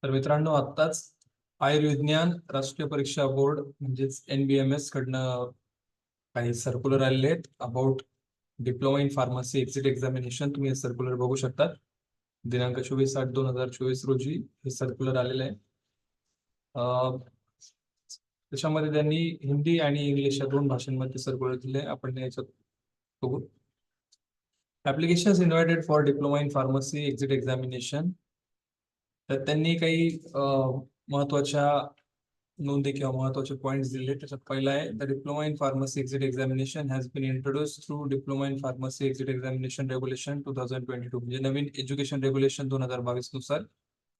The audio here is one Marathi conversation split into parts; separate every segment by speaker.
Speaker 1: तर मित्रांनो, आत्ताच आयुर्विज्ञान राष्ट्रीय परीक्षा बोर्ड म्हणजेच NBMS कडनं काही सर्क्युलर आलेले आहेत about diploma in pharmacy exit examination. तुम्ही हे सर्क्युलर बघू शकता. दिनांक 24/8/2024 रोजी हे सर्क्युलर आलेलं आहे. त्याच्यामध्ये त्यांनी हिंदी आणि इंग्लिश या दोन भाषांमध्ये सर्क्युलर दिले. आपण याच्यात बघू. Applications invited for diploma in pharmacy exit examination. तर त्यांनी काही महत्वाच्या नोंदी किंवा महत्वाचे पॉईंट्स दिले. त्याच्यात पहिला आहे, the diploma in pharmacy exit examination has been introduce through diploma in pharmacy exit examination regulation 2022. म्हणजे नवीन एज्युकेशन रेग्युलेशन 2022 नुसार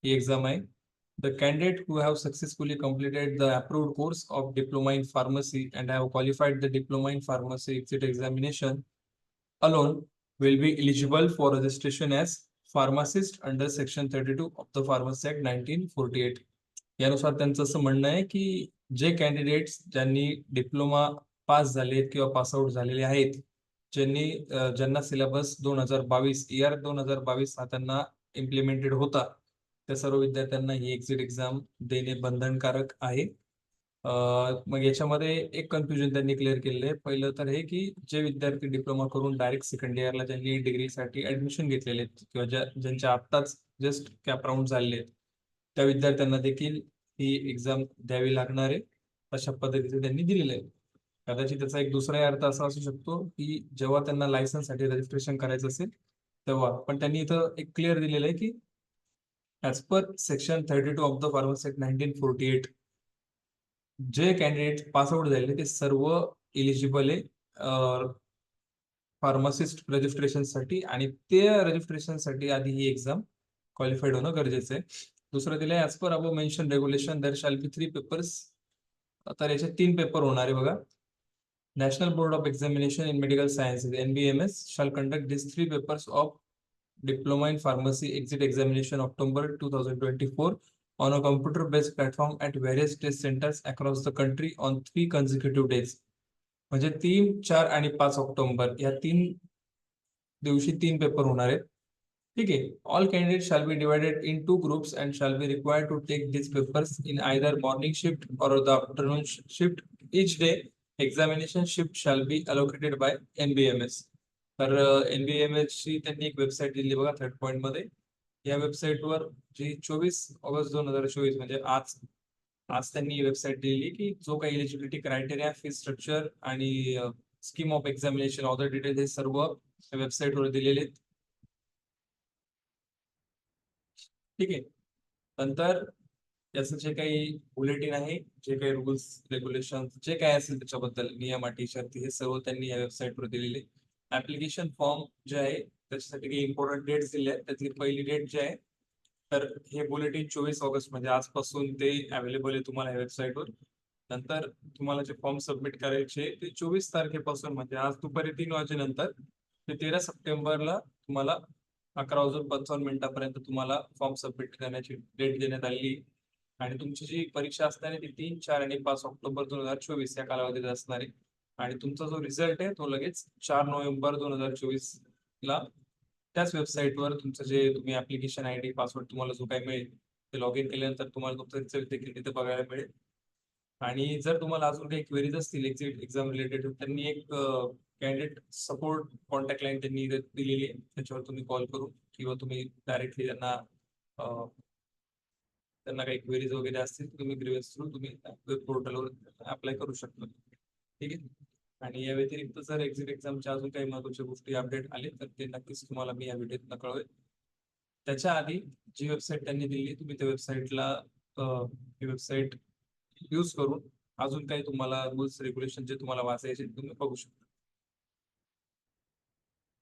Speaker 1: ही एक्झाम आहे. The candidate who have successfully completed the approved course of diploma in pharmacy and have qualified the diploma in pharmacy exit examination alone will be eligible for registration as pharmacist under section 32 of the Pharmacy Act 1948. यानुसार त्यांचं असं म्हणणं आहे की जे कॅन्डिडेट्स ज्यांनी डिप्लोमा पास झालेत किंवा पासआउट झालेले आहेत, ज्यांना सिलेबस 2022 इयर 2022 हा त्यांना इम्प्लिमेंटेड होता, त्या सर्व विद्यार्थ्यांना ही एक्झिट एक्झाम देणे बंधनकारक आहे. मग याच्यामध्ये एक कन्फ्युजन त्यांनी क्लिअर केलेलं आहे. पहिलं तर हे की जे विद्यार्थी डिप्लोमा करून डायरेक्ट सेकंड इयरला ज्यांनी डिग्रीसाठी ऍडमिशन घेतलेले आहेत किंवा ज्यांच्या आत्ताच जस्ट कॅप राऊंड झालेले आहेत, त्या विद्यार्थ्यांना देखील ही एक्झाम द्यावी लागणार आहे. अशा पद्धतीने त्यांनी दिलेलं आहे. कदाचित त्याचा एक दुसरा अर्थ असा असू शकतो की जेव्हा त्यांना लायसन्ससाठी रजिस्ट्रेशन करायचं असेल तेव्हा. पण त्यांनी इथं एक क्लिअर दिलेलं आहे की as per section 32 of the pharmacy act 1948, जे कॅन्डिडेट पासआउट झाले ते सर्व इलिजिबल आहे फार्मासिस्ट रजिस्ट्रेशनसाठी, आणि ते रजिस्ट्रेशनसाठी आधी ही एक्झाम क्वालिफाईड होणं गरजेचं आहे. दुसरं दिलं आहे, as per above mention regulation there shall be 3 papers. तर याचे 3 पेपर होणार आहे बघा. National board of examination in medical sciences NBMS shall conduct these 3 papers of Diploma in Pharmacy Exit Examination October 2024 on a computer-based platform at various test centers across the country on 3 consecutive days. म्हणजे 3, 4 आणि 5 ऑक्टोबर या 3 दिवशी 3 पेपर होणार आहेत. ठीक आहे. All candidate shall be divided in 2 groups and shall be required to take this papers in either morning shift or the afternoon shift. Each day examination shift shall be allocated by NBMS. तर NBMS ची त्यांनी एक वेबसाईट दिली बघा थर्ड पॉइंट मध्ये. या वेबसाईटवर जी 24 ऑगस्ट 2024 म्हणजे आज त्यांनी वेबसाईट दिली की जो काही एलिजिबिलिटी क्रायटेरिया, फी स्ट्रक्चर आणि scheme of examination other details हे सर्व वेबसाईटवर दिलेले आहेत. ठीक आहे. नंतर याचं जे काही बुलेटिन आहे, जे काही रूल्स रेग्युलेशन जे काय असेल त्याच्याबद्दल नियम अटी शर्ती हे सर्व त्यांनी या वेबसाईटवर दिलेले. ऍप्लिकेशन फॉर्म जे आहे त्याच्यासाठी काही इम्पॉर्टंट डेट्स दिले आहेत. त्यातली पहिली डेट जी आहे, तर हे बुलेटिन 24 ऑगस्ट म्हणजे आजपासून ते अवेलेबल आहे तुम्हाला या वेबसाईटवर. नंतर तुम्हाला जे फॉर्म सबमिट करायचे ते 24 तारखेपासून म्हणजे आज दुपारी 3 वाजेनंतर ते 13 सप्टेंबरला तुम्हाला 11:55 तुम्हाला फॉर्म सबमिट करण्याची डेट देण्यात आली. आणि तुमची जी परीक्षा असणार आहे ती 3, 4 आणि 5 ऑक्टोबर 2024 या कालावधीत असणार आहे. आणि तुमचा जो रिझल्ट आहे तो लगेच 4 नोव्हेंबर 2024 ला त्याच वेबसाईटवर तुमचं जे तुम्ही ऍप्लिकेशन ID पासवर्ड तुम्हाला जो काही मिळेल ते लॉग इन केल्यानंतर तुम्हाला तुमचं रिझल्ट देखील तिथे बघायला मिळेल. आणि जर तुम्हाला अजून काही क्वेरीज असतील एक्झाम रिलेटेड, त्यांनी एक कॅन्डिडेट सपोर्ट कॉन्टॅक्ट लाईन त्यांनी दिलेली आहे. त्याच्यावर तुम्ही कॉल करून किंवा तुम्ही डायरेक्टली त्यांना काही क्वेरीज वगैरे असतील तुम्ही ग्रीव्हन्स थ्रू तुम्ही वेब पोर्टलवर अप्लाय करू शकता. ठीक आहे. आणि या व्यतिरिक्त जर एक्झिट एक्झामच्या अजून काही महत्त्वाच्या गोष्टी अपडेट आले तर ते नक्कीच तुम्हाला मी या व्हिडिओत कळवेल. त्याच्या आधी जी वेबसाईट त्यांनी दिली तुम्ही त्या वेबसाईटला वेबसाईट यूज करून अजून काही तुम्हाला रूल्स रेग्युलेशन जे तुम्हाला वाचायचे तुम्ही बघू शकता.